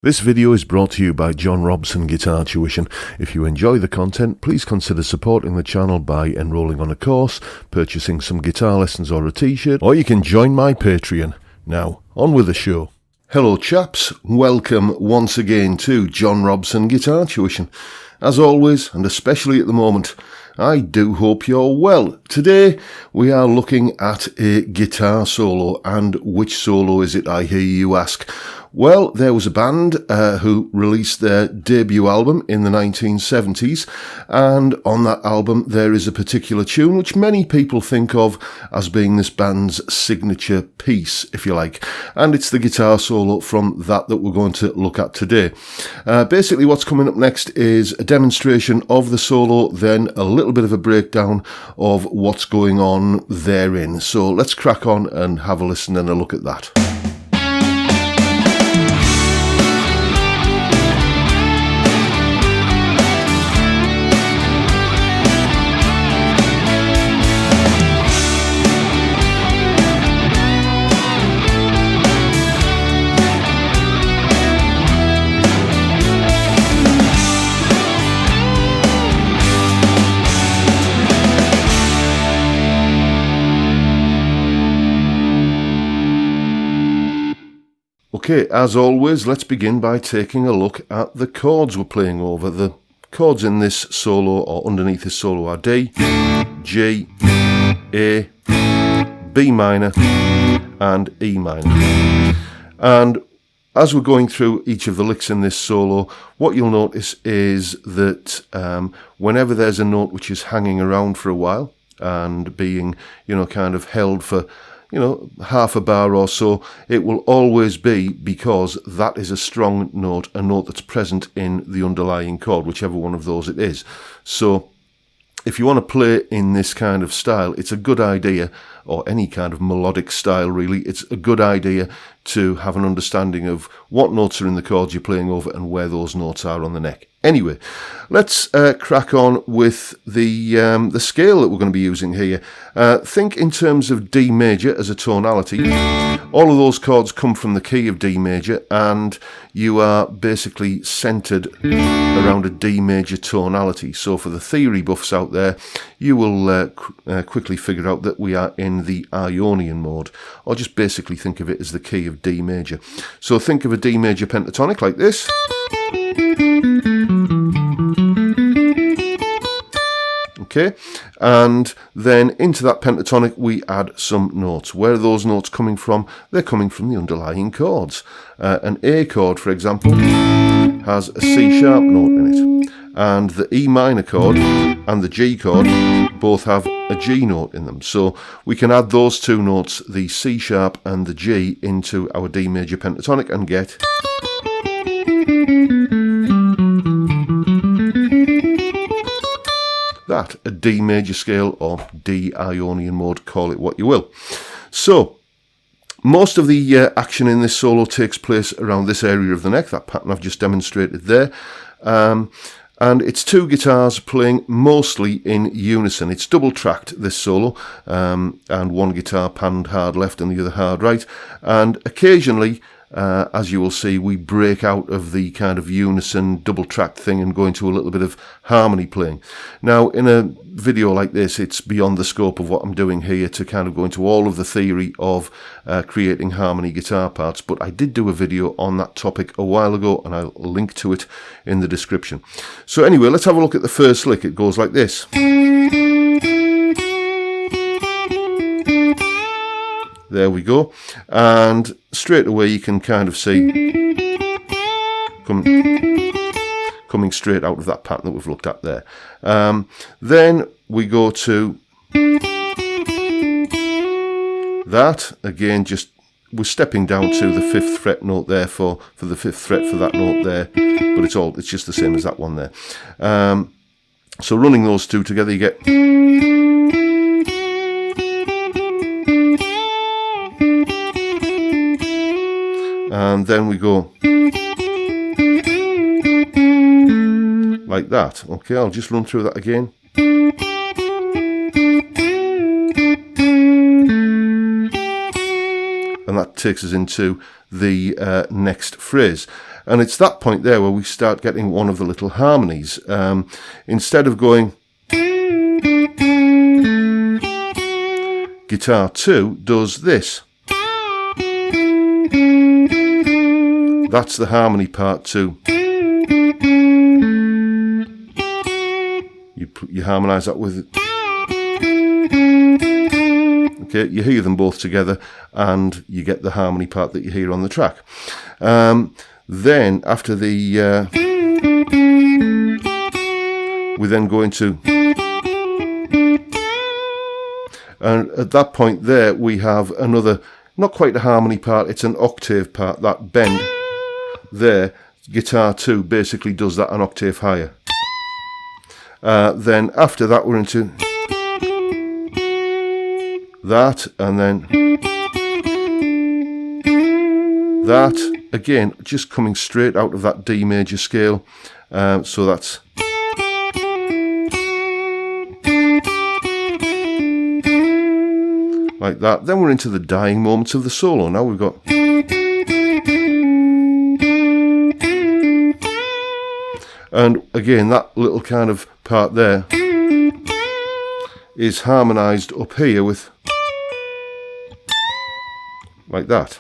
This video is brought to you by John Robson Guitar Tuition. If you enjoy the content, please consider supporting the channel by enrolling on a course, purchasing some guitar lessons or a t-shirt, or you can join my Patreon. Now, on with the show. Hello chaps, welcome once again to John Robson Guitar Tuition. As always, and especially at the moment, I do hope you're well. Today we are looking at a guitar solo, and which solo is it, I hear you ask? Well, there was a band who released their debut album in the 1970s, and on that album there is a particular tune which many people think of as being this band's signature piece, if you like, and it's the guitar solo from that we're going to look at today. Basically what's coming up next is a demonstration of the solo, then a little bit of a breakdown of what's going on therein. So let's crack on and have a listen and a look at that. Okay, as always, let's begin by taking a look at the chords we're playing over. The chords in this solo, or underneath this solo, are D, G, A, B minor, and E minor. And as we're going through each of the licks in this solo, what you'll notice is that whenever there's a note which is hanging around for a while and being, kind of held for half a bar or so, it will always be because that is a strong note, a note that's present in the underlying chord, whichever one of those it is. So if you want to play in this kind of style, it's a good idea, or any kind of melodic style really, it's a good idea to have an understanding of what notes are in the chords you're playing over and where those notes are on the neck. Anyway, let's crack on with the scale that we're going to be using here. Think in terms of D major as a tonality. All of those chords come from the key of D major, and you are basically centered around a D major tonality. So for the theory buffs out there, you will quickly figure out that we are in the Ionian mode, or just basically think of it as the key of D major. So think of a D major pentatonic like this. Okay, and then into that pentatonic we add some notes. Where are those notes coming from? They're coming from the underlying chords. An A chord, for example, has a C sharp note in it, and the E minor chord and the G chord both have a G note in them. So we can add those two notes, the C sharp and the G, into our D major pentatonic and get that, a D major scale, or D Ionian mode, call it what you will. So most of the action in this solo takes place around this area of the neck, that pattern I've just demonstrated there. And it's two guitars playing mostly in unison. It's double tracked, this solo, and one guitar panned hard left and the other hard right. And occasionally, as you will see, we break out of the kind of unison double tracked thing and go into a little bit of harmony playing. Now, in a video like this, it's beyond the scope of what I'm doing here to kind of go into all of the theory of creating harmony guitar parts, but I did do a video on that topic a while ago, and I'll link to it in the description. So anyway, let's have a look at the first lick. It goes like this. There we go, and straight away you can kind of see coming straight out of that pattern that we've looked at there. Then we go to that again. Just we're stepping down to the 5th fret note there for the 5th fret for that note there, but it's just the same as that one there. So running those two together, you get. And then we go like that. Okay, I'll just run through that again. and that takes us into the next phrase. And it's that point there where we start getting one of the little harmonies. Instead of going, guitar 2 does this. That's the harmony part 2. You harmonise that with... Okay, you hear them both together and you get the harmony part that you hear on the track. Then after the... we then go into... And at that point there we have another, not quite a harmony part, it's an octave part, that bend there. Guitar 2 basically does that an octave higher. Then after that we're into that, and then that, again just coming straight out of that D major scale. So that's... like that. Then we're into the dying moments of the solo. Now we've got... and again, that little kind of part there is harmonised up here with... like that.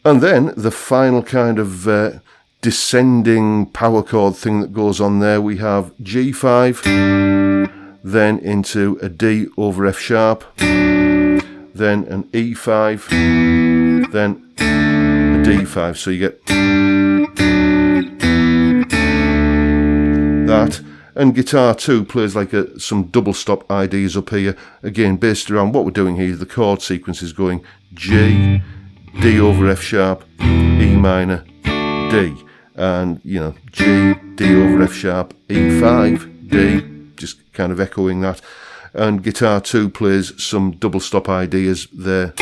And then the final kind of descending power chord thing that goes on there, we have G5, then into a D over F sharp, then an E5, then a D5. So you get that. And guitar 2 plays like some double stop ideas up here, again based around what we're doing here. The chord sequence is going G, D over F sharp, E minor, D, and you know, G, D over F sharp, E5, D, just kind of echoing that. And guitar 2 plays some double stop ideas there,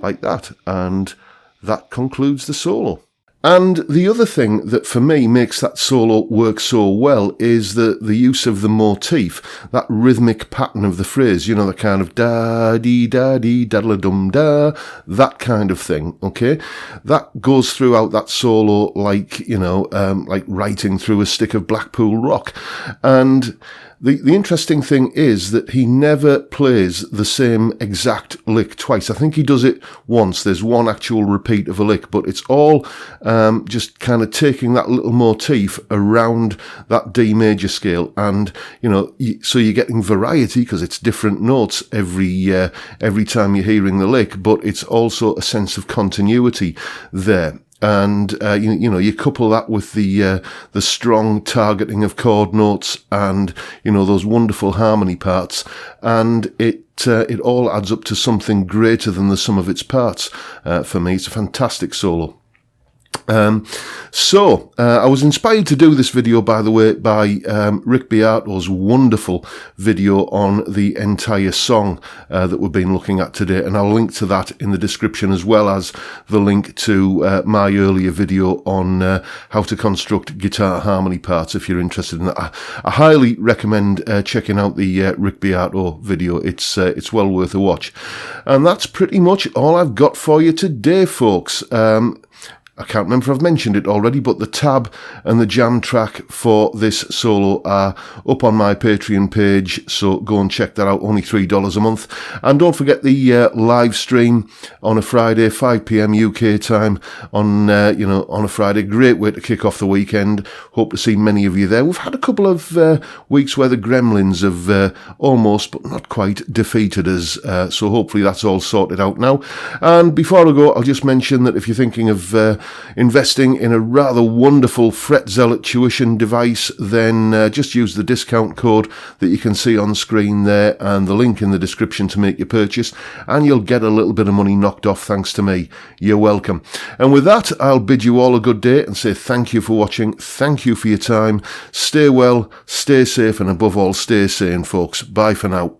like that, and that concludes the solo. And the other thing that for me makes that solo work so well is the use of the motif, that rhythmic pattern of the phrase, you know, the kind of da-dee, da-dee, da-da-dum, da, that kind of thing, okay? That goes throughout that solo like, you know, like writing through a stick of Blackpool rock. And the interesting thing is that he never plays the same exact lick twice. I think he does it once. There's one actual repeat of a lick, but it's all just kind of taking that little motif around that D major scale. And, you know, so you're getting variety because it's different notes every time you're hearing the lick, but it's also a sense of continuity there. And, you know, you couple that with the strong targeting of chord notes and, you know, those wonderful harmony parts, and it all adds up to something greater than the sum of its parts. For me, it's a fantastic solo. I was inspired to do this video, by the way, by Rick Beato's wonderful video on the entire song that we've been looking at today, and I'll link to that in the description, as well as the link to my earlier video on how to construct guitar harmony parts if you're interested in that. I highly recommend checking out the Rick Beato video. It's well worth a watch. And that's pretty much all I've got for you today, folks. I can't remember if I've mentioned it already, but the tab and the jam track for this solo are up on my Patreon page, so go and check that out, only $3 a month. And don't forget the live stream on a Friday, 5 PM UK time on a Friday. Great way to kick off the weekend. Hope to see many of you there. We've had a couple of weeks where the Gremlins have almost, but not quite, defeated us, so hopefully that's all sorted out now. And before I go, I'll just mention that if you're thinking of investing in a rather wonderful Fret Zealot tuition device, then just use the discount code that you can see on screen there and the link in the description to make your purchase, and you'll get a little bit of money knocked off thanks to me. You're welcome. And with that, I'll bid you all a good day and say thank you for watching. Thank you for your time. Stay well, stay safe, and above all, stay sane, folks. Bye for now.